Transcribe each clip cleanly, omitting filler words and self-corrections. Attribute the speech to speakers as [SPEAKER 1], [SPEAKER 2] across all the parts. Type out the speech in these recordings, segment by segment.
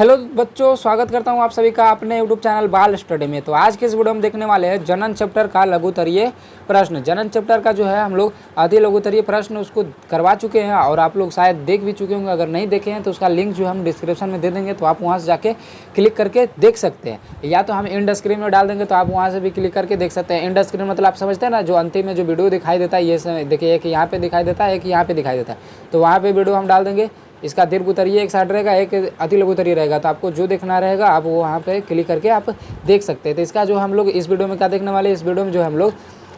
[SPEAKER 1] Hello बच्चों, स्वागत करता हूं आप सभी का अपने यूट्यूब चैनल बाल स्टडी में। तो आज के इस वीडियो में देखने वाले हैं जनन चैप्टर का लघुत्तरीय प्रश्न। जनन चैप्टर का जो है हम लोग आधे लघुत्तरीय प्रश्न उसको करवा चुके हैं और आप लोग शायद देख भी चुके होंगे। अगर नहीं देखे हैं तो उसका लिंक जो हम डिस्क्रिप्शन में दे देंगे, तो आप वहाँ से जाके क्लिक करके देख सकते हैं, या तो हम एंड स्क्रीन में डाल देंगे तो आप वहाँ से भी क्लिक करके देख सकते हैं। एंड स्क्रीन मतलब आप समझते हैं ना, जो अंतिम में जो वीडियो दिखाई देता है, ये देखिए एक यहाँ पे दिखाई देता है, एक यहाँ पे दिखाई देता है, तो वहाँ पे वीडियो हम डाल देंगे। इसका दीर्घ उत्तरीय एक साइड रहेगा, एक अति लघु उत्तरीय रहेगा, तो आपको जो देखना रहेगा आप वो वहाँ पे क्लिक करके आप देख सकते हैं। तो इसका जो हम लोग इस वीडियो में क्या देखने वाले, इस वीडियो में जो हम लोग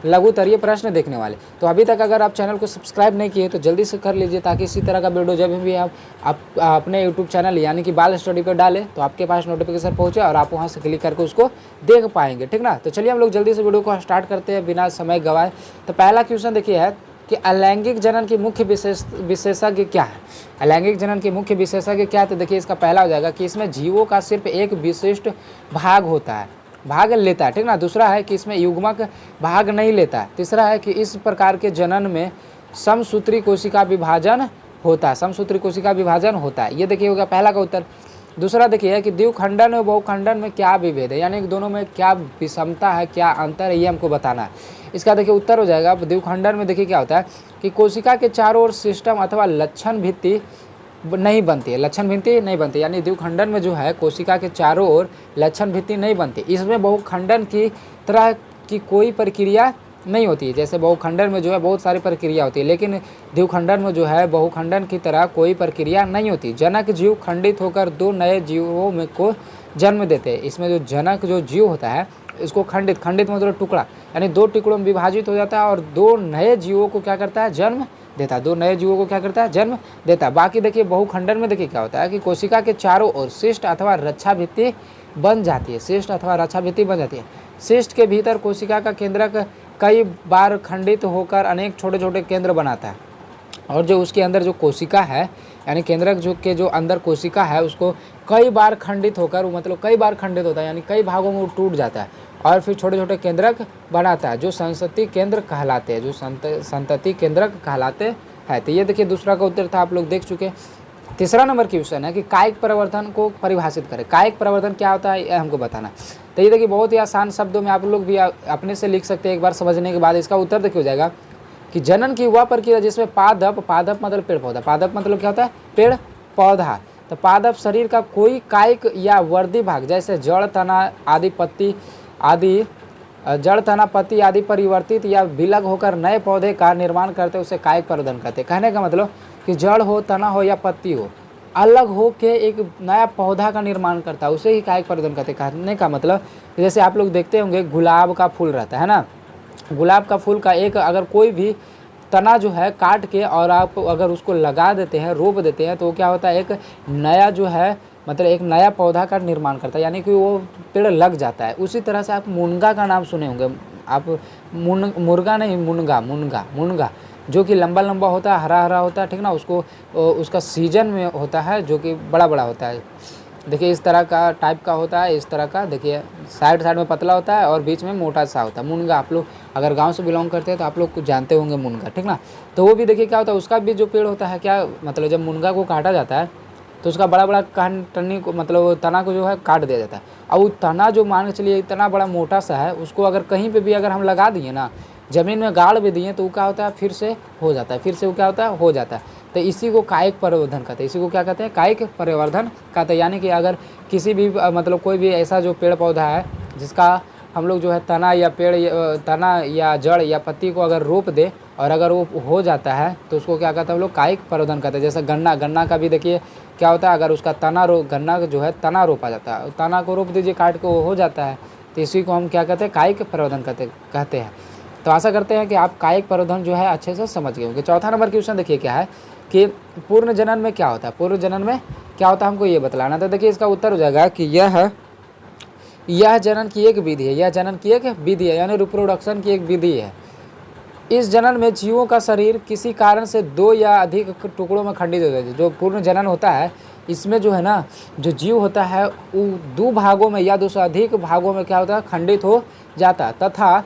[SPEAKER 1] लघु उत्तरीय प्रश्न देखने वाले। तो अभी तक अगर आप चैनल को सब्सक्राइब नहीं किए तो जल्दी से कर लीजिए, ताकि इसी तरह का वीडियो जब भी आप अपने यूट्यूब चैनल यानी कि बाल स्टडी पर डालें तो आपके पास नोटिफिकेशन पहुँचे और आप वहाँ से क्लिक करके उसको देख पाएंगे, ठीक ना। तो चलिए हम लोग जल्दी से वीडियो को स्टार्ट करते हैं बिना समय गवाए। तो पहला क्वेश्चन देखिए है कि अलैंगिक जनन की मुख्य विशेषज्ञ क्या है। अलैंगिक जनन की मुख्य विशेषज्ञ क्या है, तो देखिए इसका पहला हो जाएगा कि इसमें जीवों का सिर्फ एक विशिष्ट भाग होता है, भाग लेता है, ठीक ना। दूसरा है कि इसमें युग्मक भाग नहीं लेता है। तीसरा है कि इस प्रकार के जनन में समसूत्री कोशिका विभाजन होता है, समसूत्री कोशिका विभाजन होता है। ये देखिए होगा पहला का उत्तर। दूसरा देखिए कि द्विखंडन और बहुखंडन में क्या विभेद है, यानी कि दोनों में क्या विषमता है, क्या अंतर है, ये हमको बताना है। इसका देखिए उत्तर हो जाएगा द्विखंडन में। देखिए क्या होता है कि कोशिका के चारों ओर सिस्टम अथवा लक्षण भित्ति नहीं बनती है, लक्षण भित्ति नहीं बनती, यानी द्विखंडन में जो है कोशिका के चारों ओर लक्षण भित्ति नहीं बनती। इसमें बहुखंडन की तरह की कोई प्रक्रिया नहीं होती है। जैसे बहुखंडन में जो है बहुत सारी प्रक्रिया होती है, लेकिन द्विखंडन में जो है बहुखंडन की तरह कोई प्रक्रिया नहीं होती। जनक जीव खंडित होकर दो नए जीवों में को जन्म देते हैं। इसमें जो जनक जो जीव होता है इसको खंडित मतलब टुकड़ा, यानी दो टुकड़ों में विभाजित हो जाता है और दो नए जीवों को क्या करता है, जन्म देता है। दो नए जीवों को क्या करता है, जन्म देता है। बाकी देखिए बहुखंडन में देखिए क्या होता है कि कोशिका के चारों ओर शिष्ट अथवा रक्षा भित्ति बन जाती है, शिष्ट अथवा रक्षा भित्ति बन जाती है। शिष्ट के भीतर कोशिका का केंद्रक कई बार खंडित होकर अनेक छोटे छोटे केंद्र बनाता है, और जो उसके अंदर जो कोशिका है यानी केंद्रक जो के जो अंदर कोशिका है उसको कई बार खंडित होकर, मतलब कई बार खंडित होता है, यानी कई भागों में वो टूट जाता है और फिर छोटे छोटे केंद्रक बनाता है, जो संतति केंद्र कहलाते हैं, जो संतति केंद्रक कहलाते हैं। तो ये देखिए दूसरा का उत्तर था, आप लोग देख चुके। तीसरा नंबर क्वेश्चन है कि कायिक परिवर्तन को परिभाषित करें। कायिक परिवर्तन क्या होता है ये हमको बताना। तो ये देखिए बहुत ही आसान शब्दों में आप लोग भी अपने से लिख सकते हैं, एक बार समझने के बाद। इसका उत्तर देखिए हो जाएगा कि जनन की वह प्रक्रिया जिसमें पादप मतलब पेड़ पौधा, पादप मतलब क्या होता है, पेड़ पौधा। तो पादप शरीर का कोई कायिक या वर्दी भाग जैसे जड़ तना आदि पत्ती आदि जड़ तना पत्ती आदि परिवर्तित या विलग होकर नए पौधे का निर्माण करते उसे कायिक परिवर्तन कहते हैं। कहने का मतलब कि जड़ हो, तना हो या पत्ती हो, अलग हो के एक नया पौधा का निर्माण करता है, उसे ही कायिक परिवर्तन कहते हैं। कहने का मतलब जैसे आप लोग देखते होंगे गुलाब का फूल रहता है ना, गुलाब का फूल का एक अगर कोई भी तना जो है काट के और आप अगर उसको लगा देते हैं, रोप देते हैं, तो क्या होता है, एक नया जो है मतलब एक नया पौधा का निर्माण करता है, यानी कि वो पेड़ लग जाता है। उसी तरह से आप मुनगा का नाम सुने होंगे आप, मुर्गा नहीं, मुनगा जो कि लंबा लंबा होता है, हरा हरा होता है, ठीक ना। उसको उसका सीजन में होता है, जो कि बड़ा बड़ा होता है। देखिए इस तरह का टाइप का होता है, इस तरह का देखिए साइड में पतला होता है और बीच में मोटा सा होता है। मुनगा आप लोग अगर गांव से बिलोंग करते हैं तो आप लोग कुछ जानते होंगे मुनगा, ठीक ना। तो वो भी देखिए क्या होता है, उसका भी जो पेड़ होता है, क्या मतलब जब मुनगा को काटा जाता है तो उसका बड़ा बड़ा टन्नी को मतलब तना को जो है काट दिया जाता है। और वो तना जो मान के चलिए इतना बड़ा मोटा सा है, उसको अगर कहीं पे भी अगर हम लगा दिए ना, ज़मीन में गाड़ भी दिए, तो वो क्या होता है, फिर से हो जाता है, फिर से वो क्या होता है, हो जाता है। तो इसी को कायिक परिवर्धन कहते हैं, इसी को क्या कहते हैं, कायिक परिवर्धन कहते हैं। यानी कि अगर किसी भी मतलब कोई भी ऐसा जो पेड़ पौधा है जिसका हम लोग जो है तना या पेड़ तना या जड़ या पत्ती को अगर रोप दे और अगर वो हो जाता है तो उसको क्या कहते हैं हम लोग, कायिक परिवर्धन कहते हैं। जैसे गन्ना का भी देखिए क्या होता है, अगर उसका गन्ना जो है तना रोपा जाता है, तना को रोप दीजिए काट के, वो हो जाता है। तो इसी को हम क्या कहते हैं, कायिक परिवर्धन कहते हैं। तो आशा करते हैं कि आप कायिक परिवर्धन जो है अच्छे से समझ गए होंगे। चौथा नंबर क्वेश्चन देखिए क्या है कि पूर्ण जनन में क्या होता है, पूर्ण जनन में क्या होता है हमको ये बतलाना। तो देखिए इसका उत्तर हो जाएगा कि यह जनन की एक विधि है, यह जनन की एक विधि है, यानी रिप्रोडक्शन की एक विधि है। इस जनन में जीवों का शरीर किसी कारण से दो या अधिक टुकड़ों में खंडित हो जाता है। जो पूर्ण जनन होता है इसमें जो है ना, जो जीव होता है वो दो भागों में या दो से अधिक भागों में क्या होता है, खंडित हो जाता है, तथा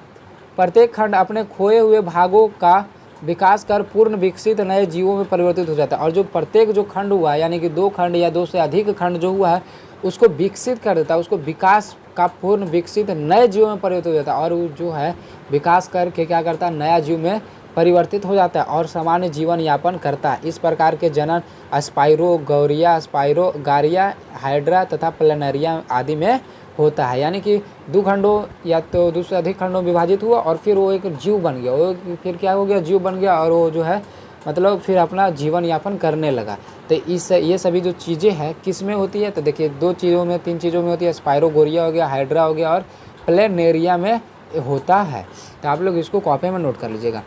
[SPEAKER 1] प्रत्येक खंड अपने खोए हुए भागों का विकास कर पूर्ण विकसित नए जीवों में परिवर्तित हो जाता है। और जो प्रत्येक जो खंड हुआ है, यानी कि दो खंड या दो से अधिक खंड जो हुआ है, उसको विकसित कर देता है, उसको विकास का पूर्ण विकसित नए जीव में परिवर्तित हो जाता है और वो जो है विकास करके क्या करता है, नया जीव में परिवर्तित हो जाता है और सामान्य जीवन यापन करता है। इस प्रकार के जनन स्पाइरोगोरिया, स्पाइरोगारिया, हाइड्रा तथा प्लेनरिया आदि में होता है। यानी कि दो खंडों या तो दो से अधिक खंडों में विभाजित हुआ और फिर वो एक जीव बन गया, वो फिर क्या हो गया, जीव बन गया और वो जो है मतलब फिर अपना जीवन यापन करने लगा। तो इस ये सभी जो चीज़ें हैं किस में होती है, तो देखिए दो चीज़ों में, तीन चीज़ों में होती है, स्पाइरोगोरिया हो गया, हाइड्रा हो गया और प्लेनेरिया में होता है। तो आप लोग इसको कॉपी में नोट कर लीजिएगा।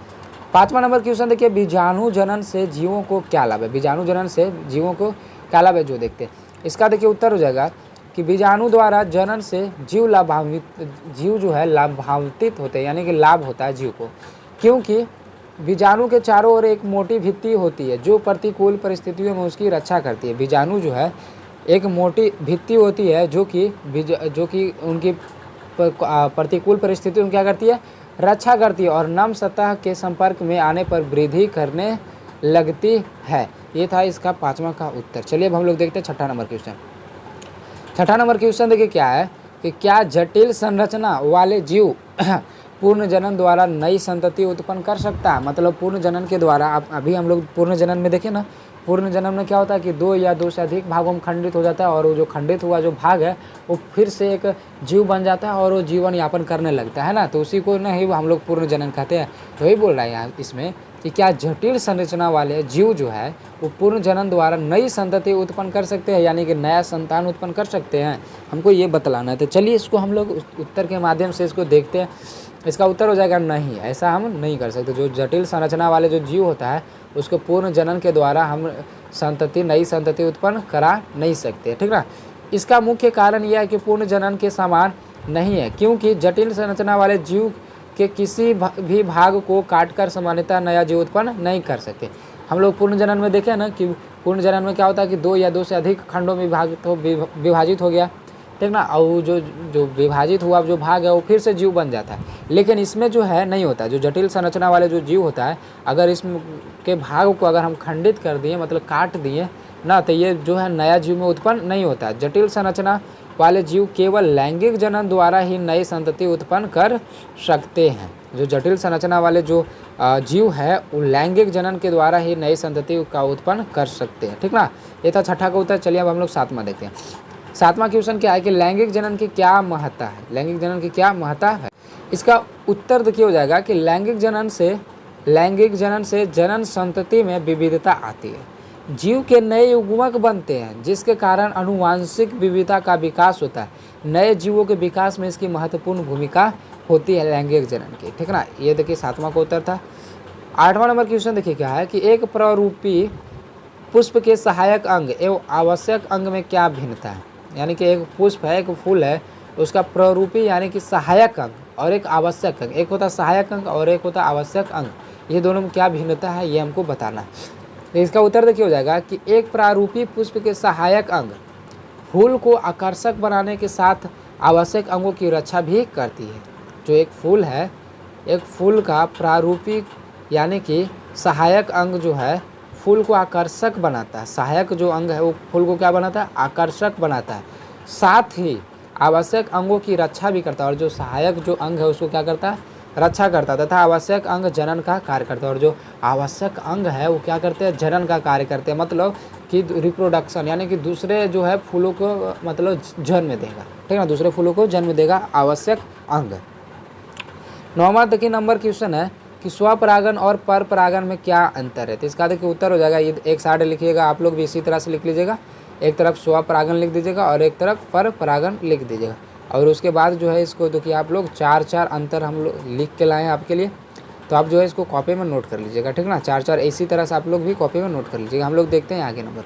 [SPEAKER 1] 5वां नंबर क्वेश्चन देखिए, बीजाणु जनन से जीवों को क्या लाभ है। बीजाणु जनन से जीवों को क्या लाभ है जो देखते हैं। इसका देखिए उत्तर हो जाएगा कि बीजाणु द्वारा जनन से जीव जो है लाभान्वित होते हैं, यानी कि लाभ होता है जीव को, क्योंकि बीजाणु के चारों ओर एक मोटी भित्ति होती है जो प्रतिकूल परिस्थितियों में उसकी रक्षा करती है। बीजाणु जो है एक मोटी भित्ति होती है जो कि उनकी प्रतिकूल परिस्थितियों में क्या करती है, रक्षा करती है और नम सतह के संपर्क में आने पर वृद्धि करने लगती है। ये था इसका 5वां का उत्तर। चलिए अब हम लोग देखते हैं 6ठा नंबर क्वेश्चन। 6ठा नंबर क्वेश्चन देखिए क्या है कि क्या जटिल संरचना वाले जीव पूर्ण जनन द्वारा नई संतति उत्पन्न कर सकता है। मतलब पूर्ण जनन के द्वारा, अभी हम लोग पूर्ण जनन में देखें ना, पूर्ण जनन में क्या होता है कि दो या दो से अधिक भागों में खंडित हो जाता है और वो जो खंडित हुआ जो भाग है वो फिर से एक जीव बन जाता है और वो जीवन यापन करने लगता है ना, तो उसी को ना ही हम लोग पूर्ण जनन कहते हैं। तो वही बोल रहा है यहाँ इसमें कि क्या जटिल संरचना वाले जीव जो है वो पूर्ण जनन द्वारा नई संतति उत्पन्न कर सकते हैं, यानी कि नया संतान उत्पन्न कर सकते हैं, हमको ये बतलाना है। तो चलिए इसको हम लोग उत्तर के माध्यम से इसको देखते हैं। इसका उत्तर हो जाएगा नहीं, ऐसा हम नहीं कर सकते। जो जटिल संरचना वाले जो जीव होता है उसको पूर्ण जनन के द्वारा हम नई संतति उत्पन्न करा नहीं सकते, ठीक ना। इसका मुख्य कारण यह है कि पूर्ण जनन के समान नहीं है, क्योंकि जटिल संरचना वाले जीव के किसी भी भाग को काटकर सामान्यतः नया जीव उत्पन्न नहीं कर सकते। हम लोग पूर्ण जनन में देखें ना कि पूर्ण जनन में क्या होता है कि दो या दो से अधिक खंडों में विभाजित हो गया, ठीक ना, और जो विभाजित हुआ जो भाग है वो फिर से जीव बन जाता है। लेकिन इसमें जो है नहीं होता, जो जटिल संरचना वाले जो जीव होता है, अगर इसके भाग को अगर हम खंडित कर दिए, मतलब काट दिए ना, तो ये जो है नया जीव में उत्पन्न नहीं होता। जटिल संरचना वाले जीव केवल लैंगिक जनन द्वारा ही नई संतति उत्पन्न कर सकते हैं। जो जटिल संरचना वाले जो जीव है वो लैंगिक जनन के द्वारा ही नई संतति का उत्पन्न कर सकते हैं, ठीक ना। ये था 6ठा का उत्तर। चलिए अब हम लोग 7वां देखते हैं। 7वां क्वेश्चन क्या है कि लैंगिक जनन की क्या महत्ता है। लैंगिक जनन की क्या महत्ता है, इसका उत्तर देखिए हो जाएगा कि लैंगिक जनन से जनन संतति में विविधता आती है, जीव के नए युग्मक बनते हैं जिसके कारण आनुवांशिक विविधता का विकास होता है। नए जीवों के विकास में इसकी महत्वपूर्ण भूमिका होती है लैंगिक जनन की, ठीक ना। ये देखिए 7वां का उत्तर था। 8वां नंबर क्वेश्चन देखिए क्या है कि एक प्ररूपी पुष्प के सहायक अंग एवं आवश्यक अंग में क्या भिन्नता है। यानी कि एक पुष्प है, एक फूल है, उसका प्ररूपी यानी कि सहायक अंग और एक आवश्यक अंग, एक होता सहायक अंग और एक होता आवश्यक अंग, ये दोनों में क्या भिन्नता है ये हमको बताना है। तो इसका उत्तर देखिए हो जाएगा कि एक प्रारूपी पुष्प के सहायक अंग फूल को आकर्षक बनाने के साथ आवश्यक अंगों की रक्षा भी करती है। जो एक फूल है, एक फूल का प्रारूपी यानी कि सहायक अंग जो है फूल को आकर्षक बनाता है। सहायक जो अंग है वो फूल को क्या बनाता है, आकर्षक बनाता है, साथ ही आवश्यक अंगों की रक्षा भी करता है। और जो सहायक जो अंग है उसको क्या करता है, रक्षा करता है, तथा आवश्यक अंग जनन का कार्य करता है। और जो आवश्यक अंग है वो क्या करते हैं, जनन का कार्य करते हैं, मतलब कि रिप्रोडक्शन, यानी कि दूसरे जो है फूलों को मतलब जन्म देगा, ठीक है ना, दूसरे फूलों को जन्म देगा आवश्यक अंग। 9वां देखिए नंबर क्वेश्चन है कि स्वपरागन और पर परागन में क्या अंतर है। तो इसका देखिए उत्तर हो जाएगा, ये एक साइड लिखिएगा, आप लोग भी इसी तरह से लिख लीजिएगा, एक तरफ स्वपरागन लिख दीजिएगा और एक तरफ पर परागन लिख दीजिएगा। और उसके बाद जो है इसको देखिए आप लोग 4 अंतर हम लोग लिख के लाए हैं आपके लिए, तो आप जो है इसको कॉपी में नोट कर लीजिएगा, ठीक ना। 4 इसी तरह से आप लोग भी कॉपी में नोट कर लीजिएगा। हम लोग देखते हैं आगे नंबर।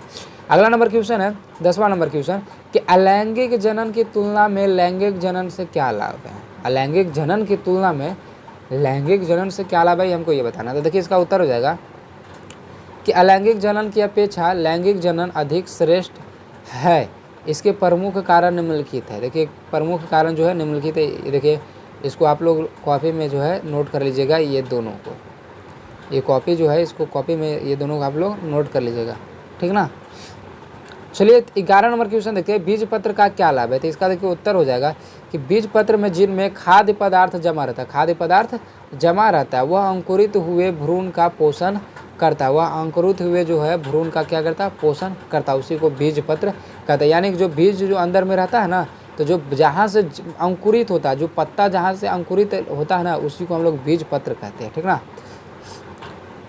[SPEAKER 1] अगला नंबर क्वेश्चन है 10वां नंबर क्वेश्चन कि अलैंगिक जनन की तुलना में लैंगिक जनन से क्या लाभ है। अलैंगिक जनन की तुलना में लैंगिक जनन से क्या लाभ है हमको ये बताना। तो देखिए इसका उत्तर हो जाएगा कि अलैंगिक जनन की अपेक्षा लैंगिक जनन अधिक श्रेष्ठ है। इसके प्रमुख कारण निम्नलिखित है। देखिए प्रमुख कारण जो है निम्नलिखित है, ये देखिए इसको आप लोग कॉपी में जो है नोट कर लीजिएगा, ये दोनों को, ये कॉपी जो है इसको कॉपी में ये दोनों को आप लोग नोट कर लीजिएगा, ठीक ना। चलिए 11 नंबर क्वेश्चन देखते हैं, बीज पत्र का क्या लाभ है। तो इसका देखिए उत्तर हो जाएगा कि बीज पत्र में जिनमें खाद्य पदार्थ जमा रहता है, खाद्य पदार्थ जमा रहता है, वह अंकुरित हुए भ्रूण का पोषण करता है। वह अंकुरित हुए जो है भ्रूण का क्या करता है, पोषण करता है, उसी को बीज पत्र कहते हैं। यानी कि जो बीज जो अंदर में रहता है ना, तो जो जहाँ से अंकुरित होता है, जो पत्ता जहाँ से अंकुरित होता है ना, उसी को हम लोग बीज पत्र कहते हैं, ठीक ना।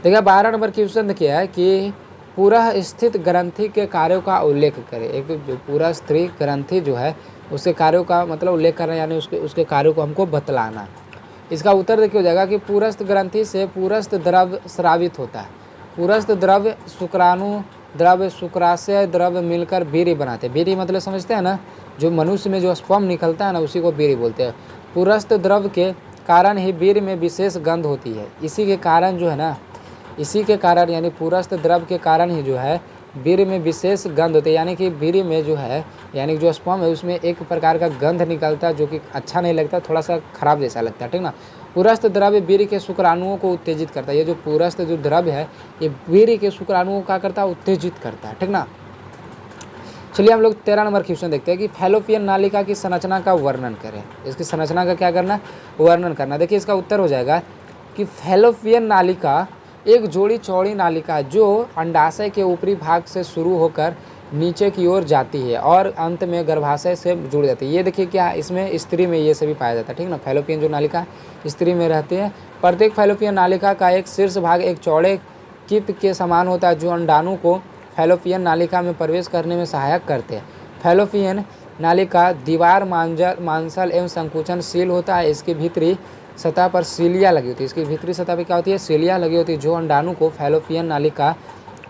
[SPEAKER 1] देखिए 12 नंबर क्वेश्चन देखिए है कि पूरा स्थित ग्रंथि के कार्यों का उल्लेख करें। एक जो पूरा स्थित ग्रंथि जो है उसके कार्यों का मतलब उल्लेख करना, यानी उसके कार्यों को हमको बतलाना। इसका उत्तर देखिए हो जाएगा कि पूरस्थ ग्रंथि से पूरस्थ द्रव्य स्रावित होता है। पूरस्थ द्रव्य शुक्राणु द्रव्य शुक्राशय द्रव्य मिलकर बीरी बनाते हैं। बीरी मतलब समझते हैं ना, जो मनुष्य में जो स्पर्म निकलता है ना, उसी को बीरी बोलते हैं। पूरस्थ द्रव्य के कारण ही बीर में विशेष गंध होती है। इसी के कारण जो है ना, इसी के कारण यानी पूरस्थ द्रव्य के कारण ही जो है बीर में विशेष गंध होती है। यानी कि बीर में जो है, यानी जो स्पर्म है उसमें एक प्रकार का गंध निकलता है जो कि अच्छा नहीं लगता, थोड़ा सा खराब जैसा लगता है, ठीक ना। पूरस्थ द्रव्य बीर के शुक्राणुओं को उत्तेजित करता है। ये जो पूरस्थ जो द्रव्य है ये बीर के शुक्राणुओं का करता है, उत्तेजित करता है, ठीक ना। चलिए हम लोग 13 नंबर क्वेश्चन देखते हैं कि फैलोपियन नालिका की संरचना का वर्णन करें। इसकी संरचना का क्या करना, वर्णन करना। देखिए इसका उत्तर हो जाएगा कि फैलोपियन नालिका एक जोड़ी चौड़ी नालिका है जो अंडाशय के ऊपरी भाग से शुरू होकर नीचे की ओर जाती है और अंत में गर्भाशय से जुड़ जाती है। ये देखिए क्या इसमें स्त्री में ये सभी पाया जाता है, ठीक ना। फैलोपियन जो नालिका स्त्री में रहती है। प्रत्येक फैलोपियन नालिका का एक शीर्ष भाग एक चौड़े किप के समान होता है जो अंडाणु को फैलोपियन नालिका में प्रवेश करने में सहायक करते हैं। फैलोपियन नालिका दीवार मांसल एवं संकुचनशील होता है। इसकी भीतरी सतह पर सीलिया लगी होती है। इसकी भीतरी सतह पर क्या होती है, सीलिया लगी होती है, जो अंडाणु को फैलोपियन नालिका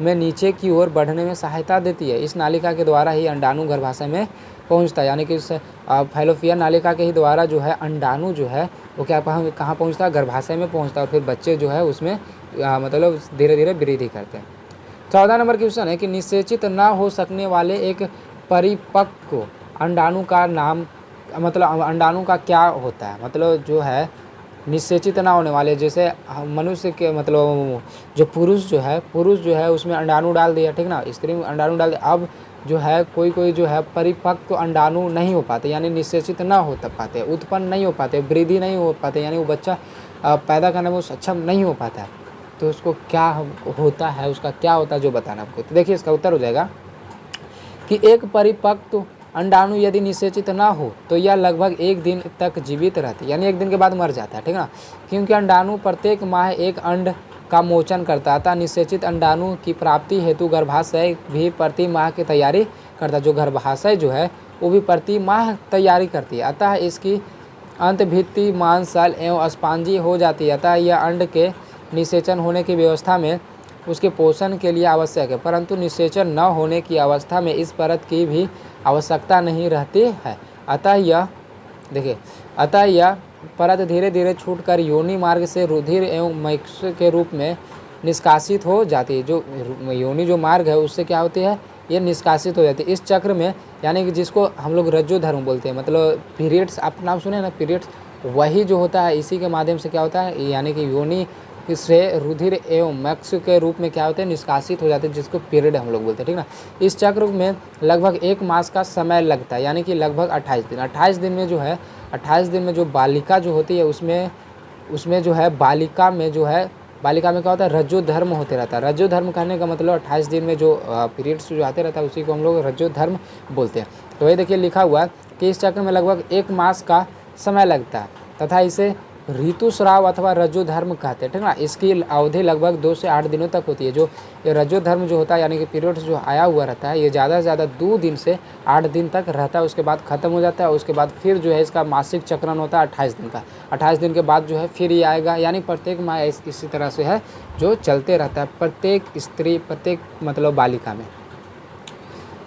[SPEAKER 1] में नीचे की ओर बढ़ने में सहायता देती है। इस नालिका के द्वारा ही अंडाणु गर्भाशय में पहुंचता है। यानी कि इस फैलोपियन नालिका के ही द्वारा जो है अंडाणु जो है वो क्या कहाँ पहुंचता है, गर्भाशय में पहुंचता है। और फिर बच्चे जो है उसमें मतलब धीरे धीरे वृद्धि करते हैं। 14 नंबर क्वेश्चन है कि निषेचित न हो सकने वाले एक परिपक्व अंडाणु का नाम, मतलब अंडाणु का क्या होता है, मतलब जो है निषेचित ना होने वाले, जैसे मनुष्य के मतलब जो पुरुष जो है उसमें अंडाणु डाल दिया, ठीक ना, स्त्री में अंडाणु डाल दिया। अब जो है कोई जो है परिपक्व अंडाणु नहीं हो पाते, यानी निषेचित ना हो पाते, उत्पन्न नहीं हो पाते, वृद्धि नहीं हो पाते, यानी वो बच्चा पैदा करने में सक्षम नहीं हो पाता है। तो उसको क्या होता है, उसका क्या होता है जो बताना आपको। तो देखिए इसका उत्तर हो जाएगा कि एक परिपक्व अंडाणु यदि निषेचित ना हो तो यह लगभग 1 दिन तक जीवित रहती है, यानी 1 दिन के बाद मर जाता है, ठीक ना। क्योंकि अंडाणु प्रत्येक माह एक अंड का मोचन करता है, अतः निषेचित अंडाणु की प्राप्ति हेतु गर्भाशय भी प्रति माह की तैयारी करता है। जो गर्भाशय जो है वो भी प्रति माह तैयारी करती है, अतः इसकी अंतभित्ति मांसल एवं स्पॉन्जी हो जाती है। अतः यह अंड के निषेचन होने की व्यवस्था में उसके पोषण के लिए आवश्यक है, परंतु निषेचन न होने की अवस्था में इस परत की भी आवश्यकता नहीं रहती है। अतः यह परत धीरे धीरे छूटकर योनि मार्ग से रुधिर एवं मैक्स के रूप में निष्कासित हो जाती है। जो योनि जो मार्ग है उससे क्या होती है, ये निष्कासित हो जाती है। इस चक्र में यानी कि जिसको हम लोग रज्जोधर्म बोलते हैं, मतलब पीरियड्स, आप नाम सुने ना पीरियड्स, वही जो होता है इसी के माध्यम से क्या होता है, यानी कि योनि से रुधिर एवं मैक्स के रूप में क्या होते हैं, निष्कासित हो जाते हैं, जिसको पीरियड हम लोग बोलते हैं, ठीक ना। इस चक्र में लगभग 1 मास का समय लगता है, यानी कि लगभग 28 दिन। 28 दिन में जो है 28 दिन में जो बालिका जो होती है उसमें जो है बालिका में क्या होता है, रज्जोधर्म होते रहता है। रज्जोधर्म कहने का मतलब 28 दिन में जो पीरियड्स जो आते रहता है उसी को हम लोग रज्जोधर्म बोलते हैं। तो वही देखिए लिखा हुआ है कि इस चक्र में लगभग 1 मास का समय लगता है तथा इसे ऋतुस्राव अथवा रज्जोधर्म कहते हैं, ठीक ना। इसकी अवधि लगभग 2 से 8 दिनों तक होती है। जो ये रज्जोधर्म जो होता है यानी कि पीरियड्स जो आया हुआ रहता है ये ज़्यादा से ज़्यादा 2 दिन से 8 दिन तक रहता है, उसके बाद ख़त्म हो जाता है। उसके बाद फिर जो है इसका मासिक चक्रण होता है 28 दिन का। 28 दिन के बाद जो है फिर ये आएगा, यानी प्रत्येक माह इसी तरह से है जो चलते रहता है प्रत्येक स्त्री, प्रत्येक मतलब बालिका में।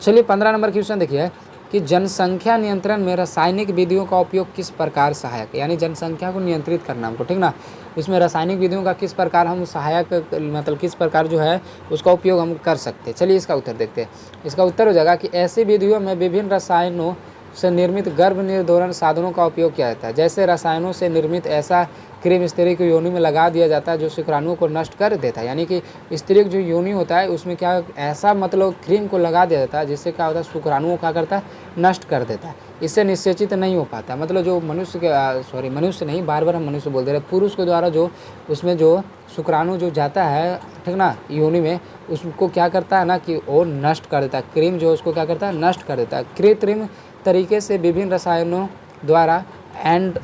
[SPEAKER 1] चलिए 15 नंबर क्वेश्चन देखिए कि जनसंख्या नियंत्रण में रासायनिक विधियों का उपयोग किस प्रकार सहायक है, यानी जनसंख्या को नियंत्रित करना हमको, ठीक ना। इसमें रासायनिक विधियों का किस प्रकार हम सहायक मतलब किस प्रकार जो है उसका उपयोग हम कर सकते हैं। चलिए इसका उत्तर देखते हैं। इसका उत्तर हो जाएगा कि ऐसी विधियों में विभिन्न रसायनों से निर्मित गर्भ निर्धारण साधनों का उपयोग किया जाता है। जैसे रसायनों से निर्मित ऐसा क्रीम स्त्री की योनि में लगा दिया जाता है जो शुक्राणुओं को नष्ट कर देता है। यानी कि स्त्री का जो योनि होता है उसमें क्या ऐसा मतलब क्रीम को लगा दिया जाता है जिससे क्या होता है, शुक्राणुओं क्या करता है, नष्ट कर देता है। इससे निषेचित नहीं हो पाता, मतलब जो मनुष्य के मनुष्य नहीं, बार बार हम मनुष्य बोलते रहे, पुरुष के द्वारा जो उसमें जो शुक्राणु जो जाता है, ठीक ना, योनि में, उसको क्या करता है ना कि वो नष्ट कर देता है। क्रीम जो उसको क्या करता है, नष्ट कर देता है। कृत्रिम तरीके से विभिन्न रसायनों द्वारा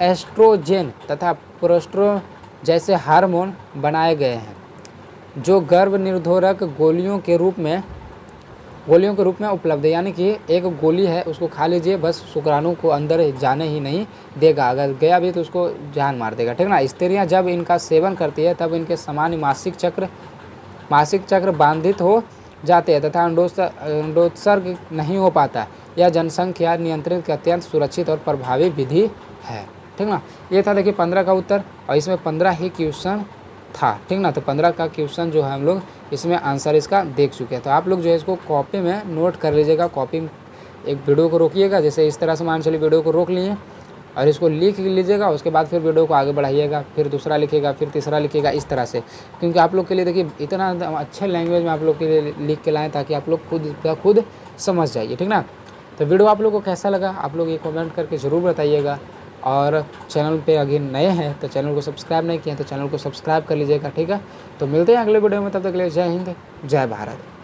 [SPEAKER 1] एस्ट्रोजेन तथा प्रोस्ट्रो जैसे हार्मोन बनाए गए हैं जो गर्भ निरोधक गोलियों के रूप में उपलब्ध है। यानी कि एक गोली है, उसको खा लीजिए, बस शुक्राणु को अंदर जाने ही नहीं देगा, अगर गया भी तो उसको जान मार देगा, ठीक ना। स्त्रियां जब इनका सेवन करती है तब इनके सामान्य मासिक चक्र बाधित हो जाते हैं तथा अंडोत्सर्ग नहीं हो पाता। यह जनसंख्या नियंत्रण की अत्यंत सुरक्षित और प्रभावी विधि है, ठीक ना। ये था देखिए 15 का उत्तर, और इसमें 15 ही क्वेश्चन था, ठीक ना। तो 15 का क्वेश्चन जो है हम लोग इसमें आंसर इसका देख चुके हैं। तो आप लोग जो है इसको कॉपी में नोट कर लीजिएगा, कॉपी में एक वीडियो को रोकिएगा, जैसे इस तरह से मान चलिए वीडियो को रोक लिए और इसको लिख लीजिएगा, उसके बाद फिर वीडियो को आगे बढ़ाइएगा, फिर दूसरा लिखिएगा, फिर तीसरा लिखिएगा, इस तरह से। क्योंकि आप लोग के लिए देखिए इतना अच्छे लैंग्वेज में आप लोग के लिए लिख के लाएँ ताकि आप लोग खुद समझ जाइए, ठीक ना। तो वीडियो आप लोग को कैसा लगा आप लोग ये कमेंट करके ज़रूर बताइएगा, और चैनल पे अगर नए हैं तो चैनल को सब्सक्राइब नहीं किए तो चैनल को सब्सक्राइब कर लीजिएगा, ठीक है। तो मिलते हैं अगले वीडियो में, तब तक के लिए जय हिंद, जय भारत।